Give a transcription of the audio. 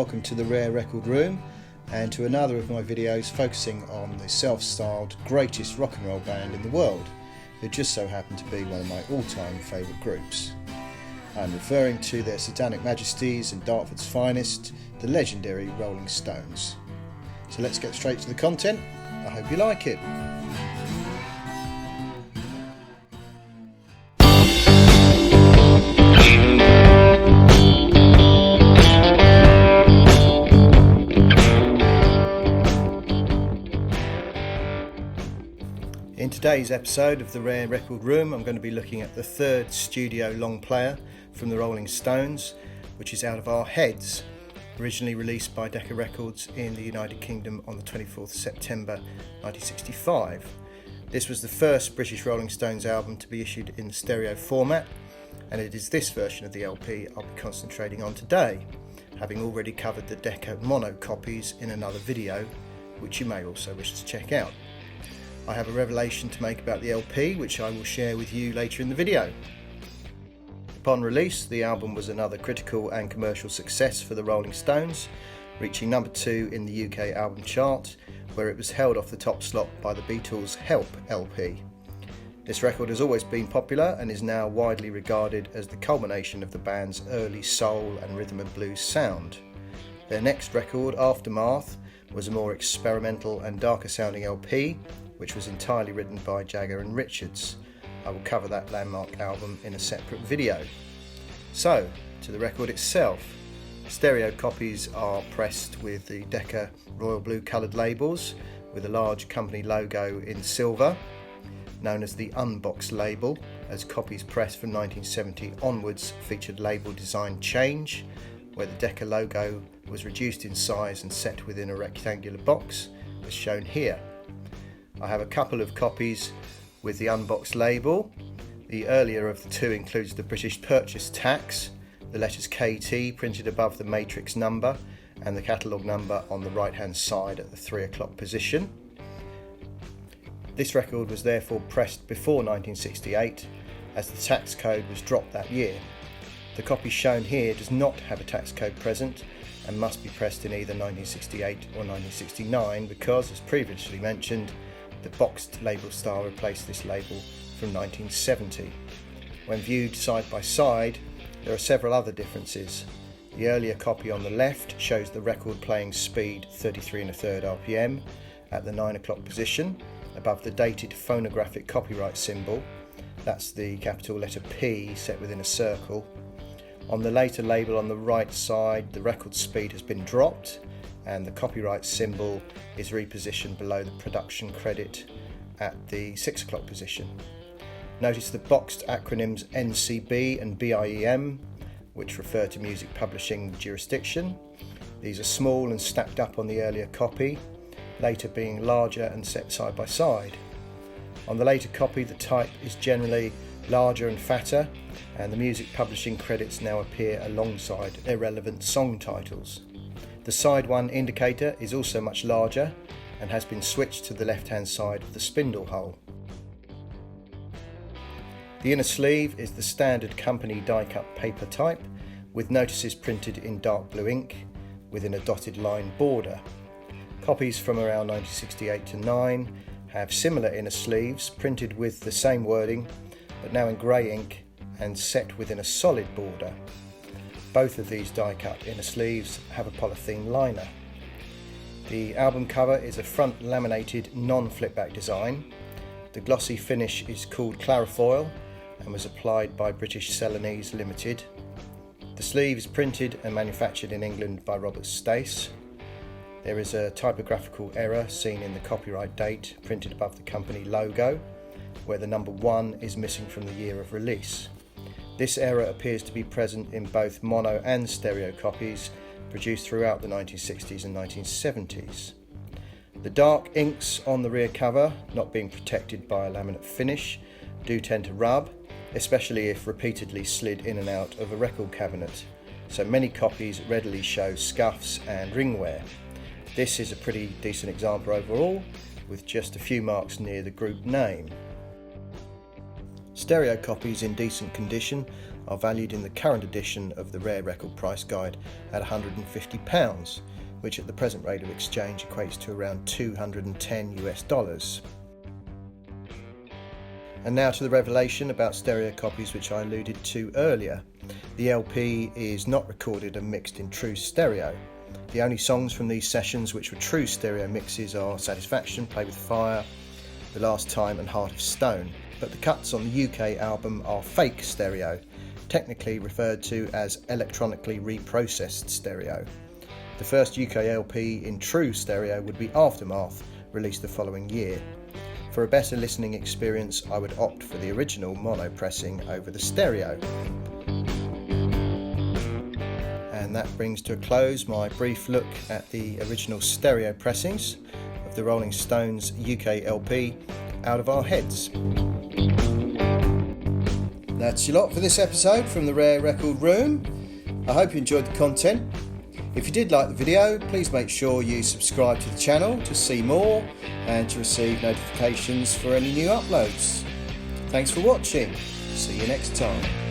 welcome to the Rare Record Room and to another of my videos focusing on the self-styled greatest rock and roll band in the world, who just so happen to be one of my all-time favourite groups. I'm referring to their Satanic Majesties and Dartford's finest, the legendary Rolling Stones. So let's get straight to the content. I hope you like it. In today's episode of the Rare Record Room, I'm going to be looking at the third studio long player from the Rolling Stones, which is Out of Our Heads, originally released by Decca Records in the United Kingdom on the 24th September 1965. This was the first British Rolling Stones album to be issued in stereo format, and it is this version of the LP I'll be concentrating on today, having already covered the Decca mono copies in another video, which you may also wish to check out. I have a revelation to make about the LP, which I will share with you later in the video. Upon release, the album was another critical and commercial success for the Rolling Stones, reaching number 2 in the UK album chart, where it was held off the top slot by the Beatles' Help LP. This record has always been popular and is now widely regarded as the culmination of the band's early soul and rhythm and blues sound. Their next record, Aftermath, was a more experimental and darker sounding LP, which was entirely written by Jagger and Richards. I will cover that landmark album in a separate video. So, to the record itself. Stereo copies are pressed with the Decca royal blue coloured labels with a large company logo in silver, known as the unboxed label, as copies pressed from 1970 onwards featured label design change, where the Decca logo was reduced in size and set within a rectangular box, as shown here. I have a couple of copies with the unboxed label. The earlier of the two includes the British purchase tax, the letters KT printed above the matrix number, and the catalogue number on the right hand side at the 3 o'clock position. This record was therefore pressed before 1968, as the tax code was dropped that year. The copy shown here does not have a tax code present and must be pressed in either 1968 or 1969 because, as previously mentioned, the boxed label style replaced this label from 1970. When viewed side by side, there are several other differences. The earlier copy on the left shows the record playing speed 33 1/3 RPM at the 9 o'clock position, above the dated phonographic copyright symbol. That's the capital letter P set within a circle. On the later label on the right side, the record speed has been dropped and the copyright symbol is repositioned below the production credit at the 6 o'clock position. Notice the boxed acronyms NCB and BIEM, which refer to music publishing jurisdiction. These are small and stacked up on the earlier copy, later being larger and set side by side. On the later copy, the type is generally larger and fatter, and the music publishing credits now appear alongside irrelevant song titles. The side 1 indicator is also much larger and has been switched to the left hand side of the spindle hole. The inner sleeve is the standard company die-cut paper type, with notices printed in dark blue ink within a dotted line border. Copies from around 1968 to 9 have similar inner sleeves printed with the same wording, but now in grey ink and set within a solid border. Both of these die-cut inner sleeves have a polythene liner. The album cover is a front laminated non-flipback design. The glossy finish is called Clarifoil and was applied by British Celanese Limited. The sleeve is printed and manufactured in England by Robert Stace. There is a typographical error seen in the copyright date printed above the company logo, where the number 1 is missing from the year of release. This error appears to be present in both mono and stereo copies produced throughout the 1960s and 1970s. The dark inks on the rear cover, not being protected by a laminate finish, do tend to rub, especially if repeatedly slid in and out of a record cabinet, so many copies readily show scuffs and ring wear. This is a pretty decent example overall, with just a few marks near the group name. Stereo copies in decent condition are valued in the current edition of the Rare Record Price Guide at £150, which at the present rate of exchange equates to around $210 US. And now to the revelation about stereo copies which I alluded to earlier. The LP is not recorded and mixed in true stereo. The only songs from these sessions which were true stereo mixes are Satisfaction, Play With Fire, The Last Time and Heart of Stone, but the cuts on the UK album are fake stereo, technically referred to as electronically reprocessed stereo. The first UK LP in true stereo would be Aftermath, released the following year. For a better listening experience, I would opt for the original mono pressing over the stereo. And that brings to a close my brief look at the original stereo pressings of the Rolling Stones UK LP, Out of Our Heads. That's your lot for this episode from the Rare Record Room. I hope you enjoyed the content. If you did like the video, please make sure you subscribe to the channel to see more and to receive notifications for any new uploads. Thanks for watching. See you next time.